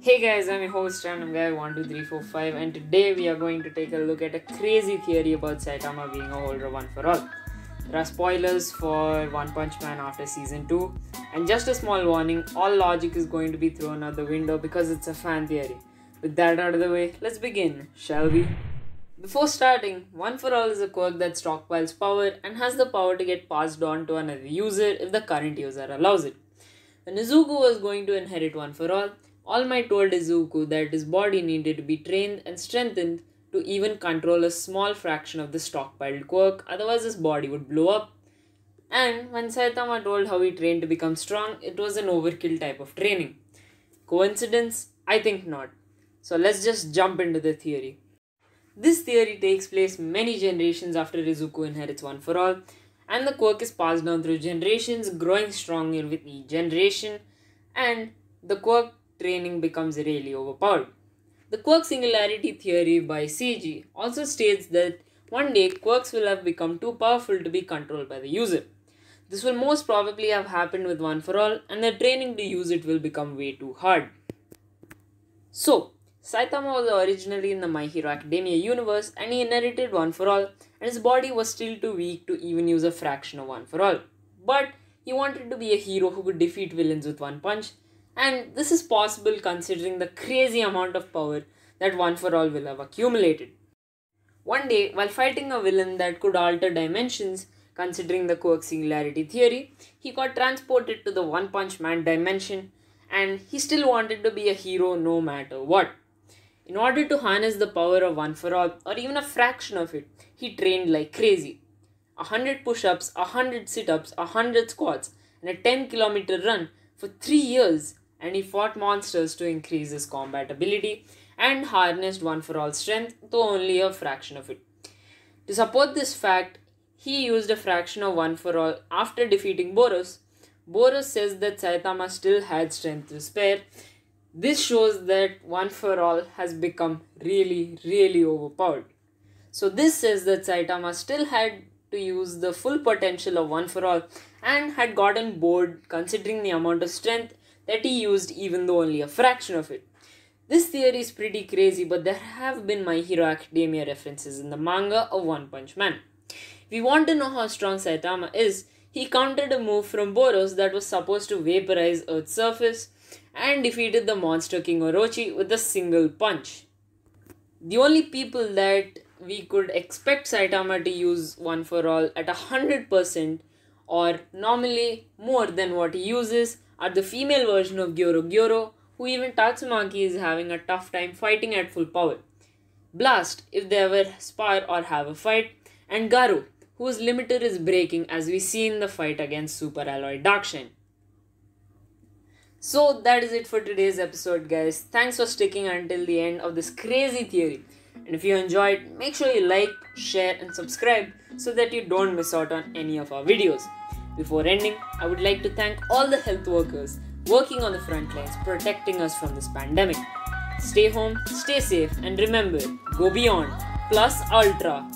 Hey guys, I'm your host Random Guy 12345, and today we are going to take a look at a crazy theory about Saitama being a holder one for all. There are spoilers for One Punch Man after season 2, and just a small warning, all logic is going to be thrown out the window because it's a fan theory. With that out of the way, let's begin, shall we? Before starting, One for All is a quirk that stockpiles power and has the power to get passed on to another user if the current user allows it. When Izuku was going to inherit One for All Might told Izuku that his body needed to be trained and strengthened to even control a small fraction of the stockpiled quirk, otherwise his body would blow up. And when Saitama told how he trained to become strong, it was an overkill type of training. Coincidence? I think not. So let's just jump into the theory. This theory takes place many generations after Izuku inherits One for All, and the quirk is passed down through generations, growing stronger with each generation, and the quirk training becomes really overpowered. The quirk singularity theory by CG also states that one day quirks will have become too powerful to be controlled by the user. This will most probably have happened with One for All, and the training to use it will become way too hard. So, Saitama was originally in the My Hero Academia universe, and he inherited One for All, and his body was still too weak to even use a fraction of One for All. But he wanted to be a hero who could defeat villains with one punch, and this is possible considering the crazy amount of power that One for All will have accumulated. One day, while fighting a villain that could alter dimensions, considering the quirk singularity theory, he got transported to the One Punch Man dimension, and he still wanted to be a hero no matter what. In order to harness the power of One for All, or even a fraction of it, he trained like crazy. 100 push-ups, 100 sit-ups, 100 squats, and a 10-kilometer run for 3 years, and he fought monsters to increase his combat ability and harnessed One for All strength, though only a fraction of it. To support this fact, he used a fraction of One for All after defeating Boros. Boros says that Saitama still had strength to spare. This shows that One for All has become really overpowered. So this says that Saitama still had to use the full potential of One for All and had gotten bored considering the amount of strength that he used, even though only a fraction of it. This theory is pretty crazy, but there have been My Hero Academia references in the manga of One Punch Man. If you want to know how strong Saitama is, he countered a move from Boros that was supposed to vaporize Earth's surface and defeated the monster King Orochi with a single punch. The only people that we could expect Saitama to use One for All at 100% or normally more than what he uses are the female version of Gyoro, who even Tatsumaki is having a tough time fighting at full power, Blast, if they ever spar or have a fight, and Garu, whose limiter is breaking as we see in the fight against Super Alloy Darkshine. So that is it for today's episode, guys. Thanks for sticking until the end of this crazy theory. And if you enjoyed, make sure you like, share and subscribe so that you don't miss out on any of our videos. Before ending, I would like to thank all the health workers working on the front lines protecting us from this pandemic. Stay home, stay safe, and remember, go beyond, plus ultra.